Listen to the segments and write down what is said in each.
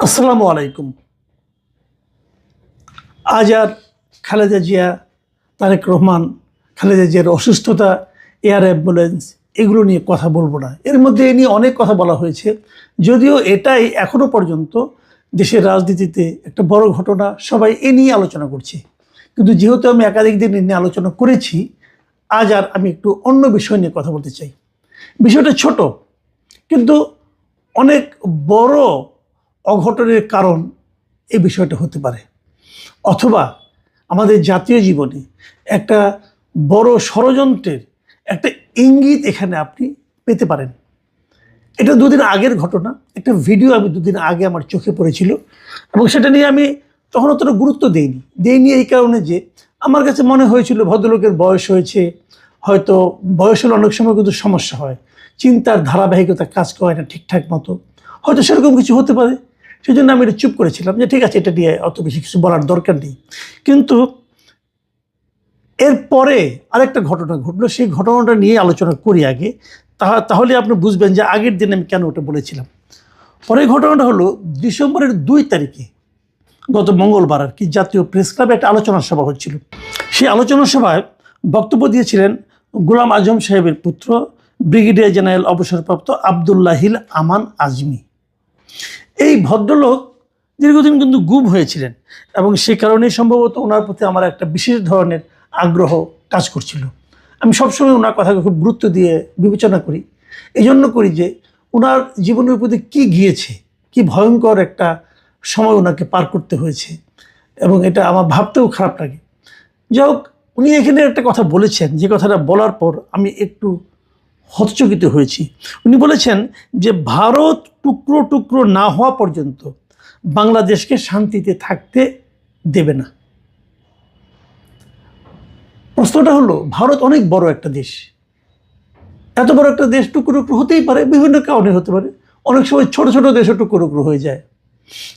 আসসালামু আলাইকুম। আজ আর খালেদা জিয়া, তারেক রহমান, খালেদা জিয়ার অসুস্থতা, এয়ার অ্যাম্বুলেন্স এগুলো নিয়ে কথা বলবো না। এর মধ্যে এ নিয়ে অনেক কথা বলা হয়েছে, যদিও এটাই এখনো পর্যন্ত দেশের রাজনীতিতে একটা বড় ঘটনা, সবাই এ নিয়ে আলোচনা করছে। কিন্তু যেহেতু আমি একাধিক দিন নিয়ে আলোচনা করেছি, আজ আর আমি একটু অন্য বিষয় নিয়ে কথা বলতে চাই। বিষয়টা ছোট, কিন্তু অনেক বড় অঘটনের কারণ এই বিষয়টা হতে পারে, অথবা আমাদের জাতীয় জীবনে একটা বড় ষড়যন্ত্রের একটা ইঙ্গিত এখানে আপনি পেতে পারেন। এটা দুদিন আগের ঘটনা, একটা ভিডিও আমি দুদিন আগে আমার চোখে পড়েছিল, এবং সেটা নিয়ে আমি তখন অতটা গুরুত্ব দেইনি এই কারণে যে আমার কাছে মনে হয়েছিল ভদ্রলোকের বয়স হয়েছে, হয়তো বয়স হলে অনেক সময় কিন্তু সমস্যা হয়, চিন্তার ধারাবাহিকতা কাজ করে না ঠিকঠাক মতো, হয়তো সেরকম কিছু হতে পারে। সেই জন্য আমি এটা চুপ করেছিলাম যে ঠিক আছে, এটা নিয়ে অত বেশি কিছু বলার দরকার নেই। কিন্তু এরপরে আরেকটা ঘটনা ঘটলো, সেই ঘটনাটা নিয়ে আলোচনা করি আগে, তাহলে আপনি বুঝবেন যে আগের দিন আমি কেন ওটা বলেছিলাম। পরের ঘটনাটা হলো ডিসেম্বরের 2 তারিখে, গত মঙ্গলবার আর কি, জাতীয় প্রেস ক্লাবে একটা আলোচনা সভা হচ্ছিল। সেই আলোচনা সভায় বক্তব্য দিয়েছিলেন গোলাম আজম সাহেবের পুত্র ব্রিগেডিয়ার জেনারেল অবসরপ্রাপ্ত আবদুল্লাহিল আমান আজমি। এই ভদ্রলোক দীর্ঘদিন কিন্তু গুম হয়েছিলেন, এবং সে কারণেই সম্ভবত ওনার প্রতি আমার একটা বিশেষ ধরনের আগ্রহ কাজ করছিল। আমি সবসময় ওনার কথাকে খুব গুরুত্ব দিয়ে বিবেচনা করি। এই জন্য করি যে ওনার জীবনের প্রতি কী গিয়েছে, কি ভয়ঙ্কর একটা সময় ওনাকে পার করতে হয়েছে, এবং এটা আমার ভাবতেও খারাপ লাগে। যাই হোক, উনি এখানে একটা কথা বলেছেন, যে কথাটা বলার পর আমি একটু হতচকিত হয়েছি। উনি বলেছেন যে ভারত টুকরো টুকরো না হওয়া পর্যন্ত বাংলাদেশকে শান্তিতে থাকতে দেবে না। প্রশ্নটা হলো, ভারত অনেক বড় একটা দেশ, এত বড় একটা দেশ টুকরো টুকরো হতেই পারে, বিভিন্ন কারণে হতে পারে। অনেক সময় ছোট ছোট দেশও টুকরো টুকরো হয়ে যায়,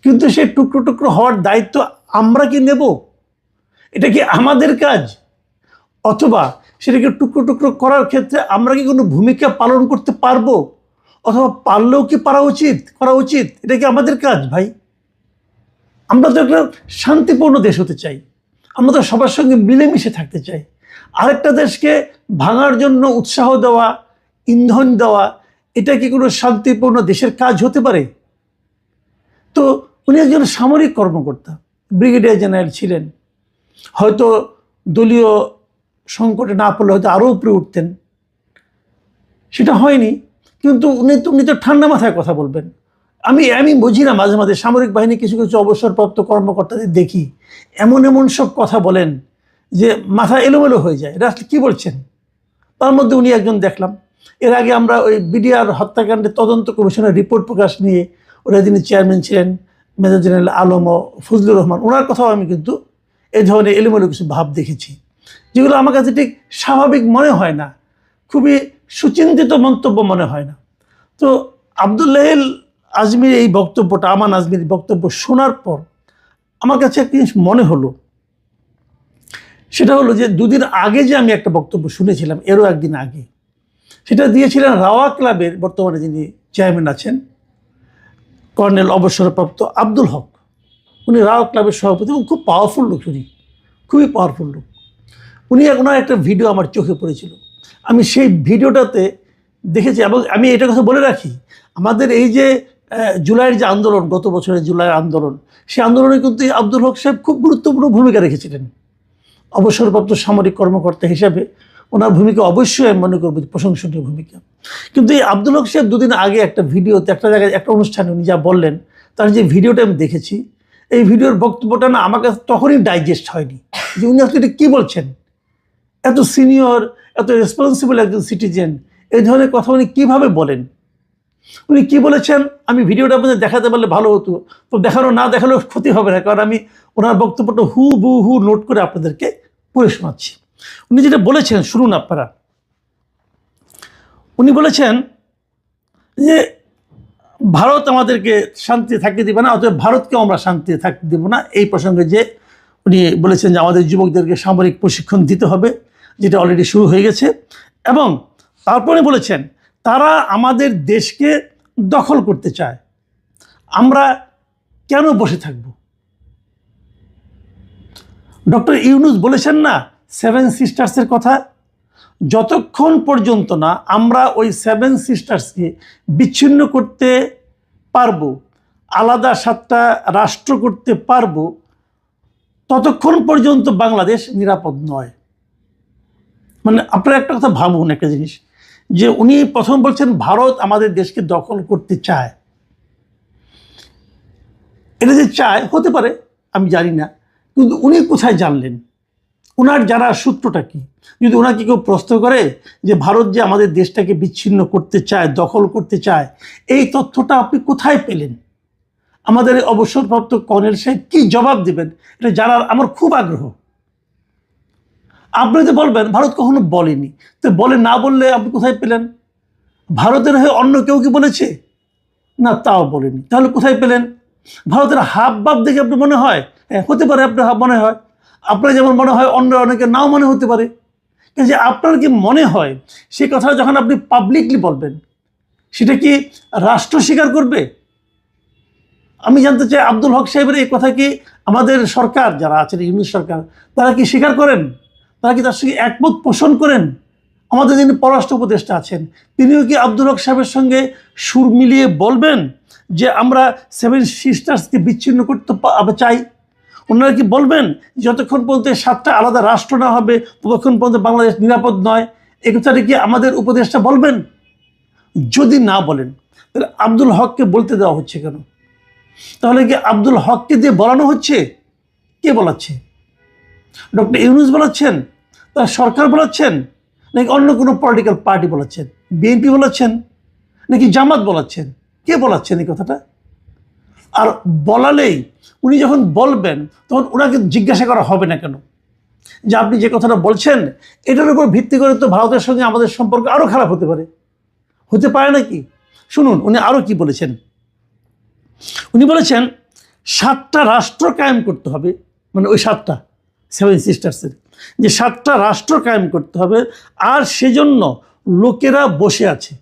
কিন্তু সেই টুকরো টুকরো হওয়ার দায়িত্ব আমরা কি নেব? এটা কি আমাদের কাজ? অথবা সেটাকে টুকরো টুকরো করার ক্ষেত্রে আমরা কি কোনো ভূমিকা পালন করতে পারবো? অথবা পারলেও কি করা উচিত? এটা কি আমাদের কাজ? ভাই, আমরা তো একটা শান্তিপূর্ণ দেশ হতে চাই, আমরা তো সবার সঙ্গে মিলেমিশে থাকতে চাই। আরেকটা দেশকে ভাঙার জন্য উৎসাহ দেওয়া, ইন্ধন দেওয়া, এটা কি কোনো শান্তিপূর্ণ দেশের কাজ হতে পারে? তো উনি একজন সামরিক কর্মকর্তা, ব্রিগেডিয়ার জেনারেল ছিলেন, হয়তো দলীয় সংকটে না পড়লে হয়তো আরও উপরে উঠতেন, সেটা হয়নি। কিন্তু উনি তো ঠান্ডা মাথায় কথা বলবেন। আমি বুঝি না, মাঝে মাঝে সামরিক বাহিনী কিছু কিছু অবসরপ্রাপ্ত কর্মকর্তাদের দেখি এমন সব কথা বলেন যে মাথা এলোমেলো হয়ে যায়। এটা আসলে কী বলছেন? তার মধ্যে উনি একজন দেখলাম, এর আগে আমরা ওই বিডিআর হত্যাকাণ্ডের তদন্ত কমিশনের রিপোর্ট প্রকাশ নিয়ে, ওরা যিনি চেয়ারম্যান ছিলেন মেজর জেনারেল আলম ও ফজলুর রহমান, ওনার কথাও আমি কিন্তু এই ধরনের এলোমেলো কিছু ভাব দেখেছি, যেগুলো আমার কাছে ঠিক স্বাভাবিক মনে হয় না, খুবই সুচিন্তিত মন্তব্য মনে হয় না। তো আবদুল্লাহিল আজমির এই বক্তব্যটা, আমান আজমির বক্তব্য শোনার পর আমার কাছে একটা জিনিস মনে হলো, সেটা হলো যে দুদিন আগে যে আমি একটা বক্তব্য শুনেছিলাম, এরও একদিন আগে, সেটা দিয়েছিলেন রাওয়া ক্লাবের বর্তমানে যিনি চেয়ারম্যান আছেন, কর্নেল অবসরপ্রাপ্ত আব্দুল হক। উনি রাওয়া ক্লাবের সভাপতি এবং খুব পাওয়ারফুল লোক, উনি খুবই পাওয়ারফুল লোক। ওনার একটা ভিডিও আমার চোখে পড়েছিল, আমি সেই ভিডিওটাতে দেখেছি। এবং আমি এটা কথা বলে রাখি, আমাদের এই যে জুলাইয়ের যে আন্দোলন, গত বছরের জুলাইয়ের আন্দোলন, সেই আন্দোলনে কিন্তু আব্দুল হক সাহেব খুব গুরুত্বপূর্ণ ভূমিকা রেখেছিলেন। অবসরপ্রাপ্ত সামরিক কর্মকর্তা হিসাবে ওনার ভূমিকা অবশ্যই আমি মনে করবো প্রশংসনীয় ভূমিকা। কিন্তু এই আব্দুল হক সাহেব দুদিন আগে একটা ভিডিওতে, একটা জায়গায়, একটা অনুষ্ঠানে উনি যা বললেন, তার যে ভিডিওটা আমি দেখেছি, এই ভিডিওর বক্তব্যটা না আমার কাছে তখনই ডাইজেস্ট হয়নি যে উনি আসলে এটা কী বলছেন। এত সিনিয়র, এত রেসপন্সিবল একজন সিটিজেন, এই ধরনের কথা উনি কীভাবে বলেন? উনি কী বলেছেন আমি ভিডিওটা আপনাদের দেখাতে পারলে ভালো হতো, তো না দেখালেও ক্ষতি হবে না, কারণ আমি ওনার বক্তব্যটা হু নোট করে আপনাদেরকে পড়ে শোনাচ্ছি। উনি যেটা বলেছেন শুনুন আপনারা। উনি বলেছেন যে ভারত আমাদেরকে শান্তিতে থাকতে দেবে না, অতএব ভারতকেও আমরা শান্তিতে থাকতে দেব না। এই প্রসঙ্গে যে উনি বলেছেন যে আমাদের যুবকদেরকে সামরিক প্রশিক্ষণ দিতে হবে, যেটা অলরেডি শুরু হয়ে গেছে, এবং তারপরে বলেছেন তারা আমাদের দেশকে দখল করতে চায়, আমরা কেন বসে থাকবো? ডক্টর ইউনূস বলেছেন না 7 সিস্টার্সের কথা, যতক্ষণ পর্যন্ত না আমরা ওই 7 সিস্টার্সকে বিচ্ছিন্ন করতে পারবো, আলাদা 7টা রাষ্ট্র করতে পারবো, ততক্ষণ পর্যন্ত বাংলাদেশ নিরাপদ নয়। মানে আপনারা একটা কথা ভাবুন, একটা জিনিস, যে উনি প্রথম বলছেন ভারত আমাদের দেশকে দখল করতে চায়। এটা যে চায় হতে পারে, আমি জানি না, কিন্তু উনি কোথায় জানলেন? ওনার জানার সূত্রটা কি? যদি ওনাকে কেউ প্রশ্ন করে যে ভারত যে আমাদের দেশটাকে বিচ্ছিন্ন করতে চায়, দখল করতে চায়, এই তথ্যটা আপনি কোথায় পেলেন? আমাদের অবসরপ্রাপ্ত কর্নেল সাহেব কি জবাব দেবেন, এটা জানার আমার খুব আগ্রহ। আপনি তো বলবেন ভারত কখনো বলেনি, তো বলে না বললে আপনি কোথায় পেলেন? ভারতের হয়ে অন্য কেউ কি বলেছে? না, তাও বলেনি। তাহলে কোথায় পেলেন? ভারতের হাব ভাব দেখে আপনি মনে হয়, হ্যাঁ হতে পারে আপনার হাব মনে হয়, আপনার যেমন মনে হয় অন্য অনেকে নাও মনে হতে পারে। কিন্তু আপনার কি মনে হয় সেই কথা যখন আপনি পাবলিকলি বলবেন, সেটা কি রাষ্ট্র স্বীকার করবে? আমি জানতে চাই আব্দুল হক সাহেবের এই কথা কি আমাদের সরকার যারা আছেন, ইউনূস সরকার, তারা কি স্বীকার করেন? তারা কি তার সঙ্গে একমত পোষণ করেন? আমাদের যিনি পররাষ্ট্র উপদেষ্টা আছেন, তিনিও কি আব্দুল হক সাহেবের সঙ্গে সুর মিলিয়ে বলবেন যে আমরা 7 সিস্টার্সকে বিচ্ছিন্ন করতে চাই? ওনারা কি বলবেন যতক্ষণ পর্যন্ত 7টা আলাদা রাষ্ট্র না হবে ততক্ষণ পর্যন্ত বাংলাদেশ নিরাপদ নয়? এই কথাটা কি আমাদের উপদেষ্টা বলবেন? যদি না বলেন, তাহলে আব্দুল হককে বলতে দেওয়া হচ্ছে কেন? তাহলে কি আব্দুল হককে দিয়ে বলানো হচ্ছে? কে বলাচ্ছে? ডক্টর ইউনূস বলাচ্ছেন, তার সরকার বলাচ্ছেন, নাকি অন্য কোনো পলিটিক্যাল পার্টি বলাচ্ছেন? বিএনপি বলাচ্ছেন নাকি জামাত বলাচ্ছেন? কে বলাচ্ছেন এই কথাটা? আর বলালেই উনি যখন বলবেন তখন ওনাকে জিজ্ঞাসা করা হবে না কেন যে আপনি যে কথাটা বলছেন এটার উপর ভিত্তি করে তো ভারতের সঙ্গে আমাদের সম্পর্ক আরও খারাপ হতে পারে? হতে পারে নাকি? শুনুন উনি আরও কি বলেছেন। উনি বলেছেন 7টা রাষ্ট্র কায়েম করতে হবে, মানে ওই 7টা 7 সিস্টার্সের যে 7টা রাষ্ট্র কায়েম করতে হবে, আর সেজন্য লোকেরা বসে আছে,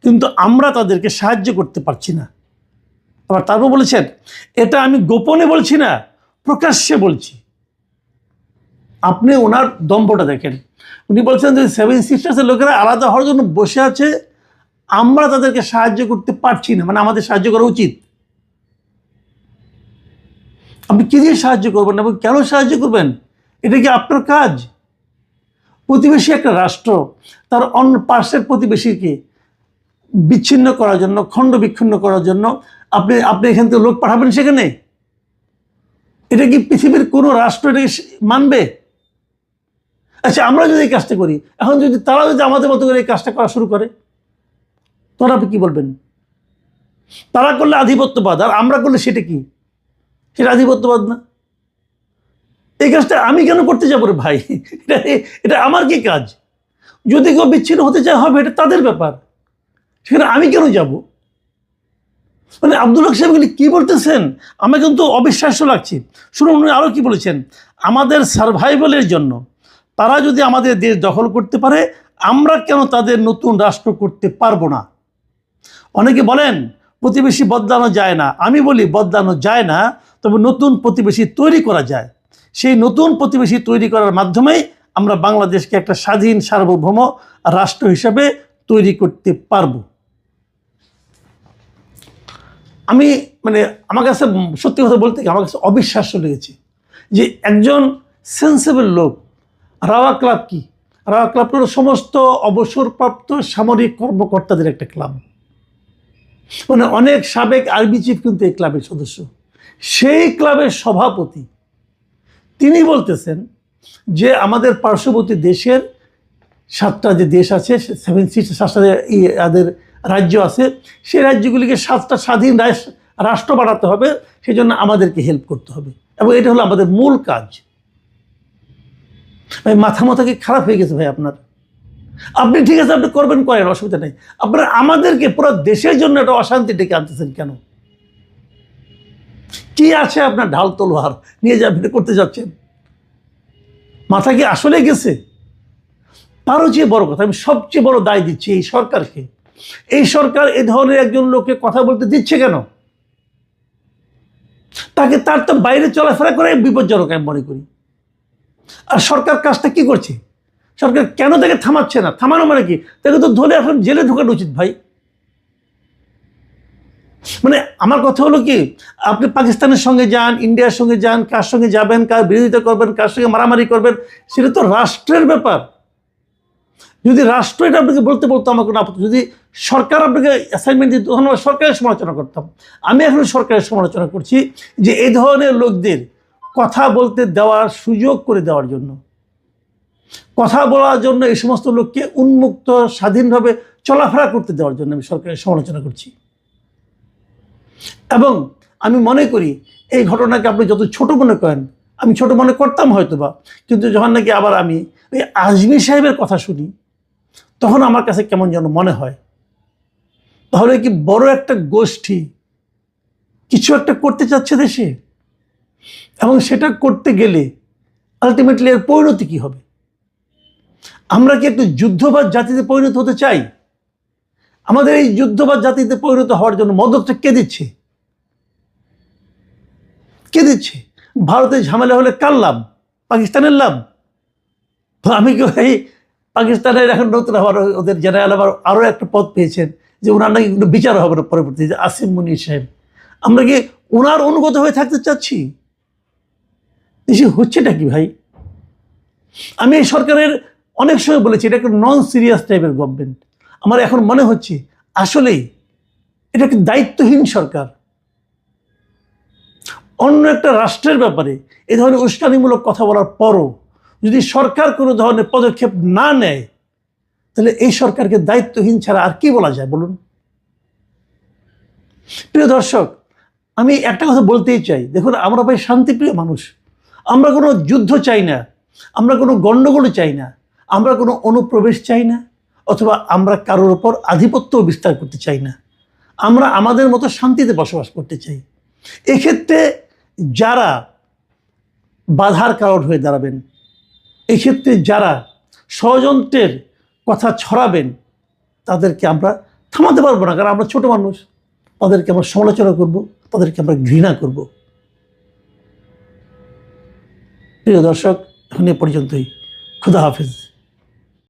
কিন্তু আমরা তাদেরকে সাহায্য করতে পারছি না। আবার তারপর বলেছেন এটা আমি গোপনে বলছি না, প্রকাশ্যে বলছি। আপনি ওনার দম্ভটা দেখেন। উনি বলছেন যে 7 সিস্টার্সের লোকেরা আলাদা হওয়ার জন্য বসে আছে, আমরা তাদেরকে সাহায্য করতে পারছি না, মানে আমাদের সাহায্য করা উচিত। আপনি কি দিয়ে সাহায্য করবেন এবং কেন সাহায্য করবেন? এটা কি আপনার কাজ? প্রতিবেশী একটা রাষ্ট্র তার অন্য পাশের প্রতিবেশীকে বিচ্ছিন্ন করার জন্য, খণ্ড বিচ্ছিন্ন করার জন্য আপনি এখান থেকে লোক পাঠাবেন সেখানে? এটা কি পৃথিবীর কোনো রাষ্ট্র এটাকে মানবে? আচ্ছা, আমরা যদি এই কাজটা করি, এখন যদি তারা যদি আমাদের মতো করে এই কাজটা করা শুরু করে, তখন আপনি কি বলবেন? তারা করলে আধিপত্যবাদ, আর আমরা করলে সেটা কি? সেটা আধিপত্যবাদ না? এই কাজটা আমি কেন করতে যাবো রে ভাই? এটা আমার কি কাজ? যদি কেউ বিচ্ছিন্ন হতে চায় হবে, এটা তাদের ব্যাপার, সেখানে আমি কেন যাব? মানে আব্দুল হক সাহেব কি বলতেছেন আমার কিন্তু অবিশ্বাস্য লাগছে। শুনুন উনি আরও কি বলেছেন, আমাদের সার্ভাইভালের জন্য তারা যদি আমাদের দেশ দখল করতে পারে, আমরা কেন তাদের নতুন রাষ্ট্র করতে পারবো না? অনেকে বলেন প্রতিবেশী বদলানো যায় না, আমি বলি বদলানো যায় না, তবে নতুন প্রতিবেশী তৈরি করা যায়। সেই নতুন প্রতিবেশী তৈরি করার মাধ্যমেই আমরা বাংলাদেশকে একটা স্বাধীন সার্বভৌম রাষ্ট্র হিসাবে তৈরি করতে পারবো। আমি মানে আমার কাছে সত্যি কথা বলতে আমার কাছে অবিশ্বাস্য লেগেছে যে একজন সেন্সেবল লোক, রাওয়া ক্লাব কি? রাওয়া ক্লাব হলো সমস্ত অবসরপ্রাপ্ত সামরিক কর্মকর্তাদের একটা ক্লাব, মানে অনেক সাবেক আর্মি চিফ কিন্তু এই ক্লাবের সদস্য। সেই ক্লাবের সভাপতি তিনি বলতেছেন যে আমাদের পার্শ্ববর্তী দেশের 7টা যে দেশ আছে, 7 7টা যাদের রাজ্য আছে, সেই রাজ্যগুলিকে 7টা স্বাধীন রাষ্ট্র বানাতে হবে, সেই জন্য আমাদেরকে হেল্প করতে হবে, এবং এটা হলো আমাদের মূল কাজ। ভাই মাথা কি খারাপ হয়ে গেছে ভাই আপনার? আপনি ঠিক আছে, আপনি করবেন, করেন, অসুবিধা নেই। আপনারা আমাদেরকে পুরো দেশের জন্য একটা অশান্তি ডেকে আনতেছেন কেন? কি আছে আপনার ঢাল তলোয়ার নিয়ে যাবেন, করতে যাচ্ছেন? মাথা কি আসলে গেছে? তারও চেয়ে বড় কথা, আমি সবচেয়ে বড় দায় দিচ্ছি এই সরকারকে। এই সরকার এ ধরনের একজন লোককে কথা বলতে দিচ্ছে কেন? তার তো বাইরে চলাফেরা করে বিপজ্জনক আমি মনে করি। আর সরকার কাজটা কি করছে? সরকার কেন তাকে থামাচ্ছে না? থামানো মানে কি? তাকে তো ধরে এখন জেলে ঢোকানো উচিত ভাই। মানে আমার কথা হলো কি, আপনি পাকিস্তানের সঙ্গে যান, ইন্ডিয়ার সঙ্গে যান, কার সঙ্গে যাবেন, কার বিরোধিতা করবেন, কার সঙ্গে মারামারি করবেন, সেটা তো রাষ্ট্রের ব্যাপার। যদি রাষ্ট্র এটা আপনাকে বলতে বলতো আমার কোনো আপত্তি, যদি সরকার আপনাকে অ্যাসাইনমেন্ট দিত তখন আমরা সরকারের সমালোচনা করতাম। আমি এখন সরকারের সমালোচনা করছি যে এই ধরনের লোকদের কথা বলতে দেওয়ার সুযোগ করে দেওয়ার জন্য, কথা বলার জন্য, এই সমস্ত লোককে উন্মুক্ত স্বাধীনভাবে চলাফেরা করতে দেওয়ার জন্য আমি সরকারের সমালোচনা করছি। এবং আমি মনে করি এই ঘটনাকে আপনি যত ছোট মনে করেন, আমি ছোট মনে করতাম হয়তোবা, কিন্তু যখন নাকি আবার আমি ওই আজমি সাহেবের কথা শুনি তখন আমার কাছে কেমন যেন মনে হয়, তাহলে কি বড় একটা গোষ্ঠী কিছু একটা করতে চাচ্ছে দেশে, এবং সেটা করতে গেলে আলটিমেটলি এর পরিণতি কি হবে? আমরা কি একটু যুদ্ধবাজ জাতিতে পরিণত হতে চাই? আমাদের এই যুদ্ধবাজ জাতিতে পরিণত হওয়ার জন্য মদতটা কে দিচ্ছে? কে দিচ্ছে? ভারতের ঝামেলা হলে কার লাভ? পাকিস্তানের লাভ? আমি কি এই পাকিস্তানের এখন নতুন আবার ওদের জেনারেল আবার আরও একটা পদ পেয়েছেন যে ওনার নাকি বিচার হবে না পরবর্তীতে, আসিম মুনির সাহেব। আমরা কি ওনার অনুগত হয়ে থাকতে চাচ্ছি? দেশে হচ্ছেটা কি ভাই? আমি এই সরকারের অনেক সময় বলেছি এটা একটা নন সিরিয়াস টাইপের গভর্নমেন্ট। আমার এখন মনে হচ্ছে আসলেই এটা একটা দায়িত্বহীন সরকার। অন্য একটা রাষ্ট্রের ব্যাপারে এই ধরনের উস্কানিমূলক কথা বলার পরও যদি সরকার কোনো ধরনের পদক্ষেপ না নেয়, তাহলে এই সরকারকে দায়িত্বহীন ছাড়া আর কি বলা যায় বলুন? প্রিয় দর্শক, আমি একটা কথা বলতেই চাই, দেখুন আমরা ভাই শান্তিপ্রিয় মানুষ, আমরা কোনো যুদ্ধ চাই না, আমরা কোনো গণ্ডগোল চাই না, আমরা কোনো অনুপ্রবেশ চাই না, অথবা আমরা কারোর ওপর আধিপত্য বিস্তার করতে চাই না। আমরা আমাদের মতো শান্তিতে বসবাস করতে চাই। এক্ষেত্রে যারা বাধার কারণ হয়ে দাঁড়াবেন, এক্ষেত্রে যারা ষড়যন্ত্রের কথা ছড়াবেন, তাদেরকে আমরা থামাতে পারবো না, কারণ আমরা ছোট মানুষ। তাদেরকে আমরা সমালোচনা করব, তাদেরকে আমরা ঘৃণা করব। প্রিয় দর্শক, এখন এ পর্যন্তই। খুদা হাফেজ।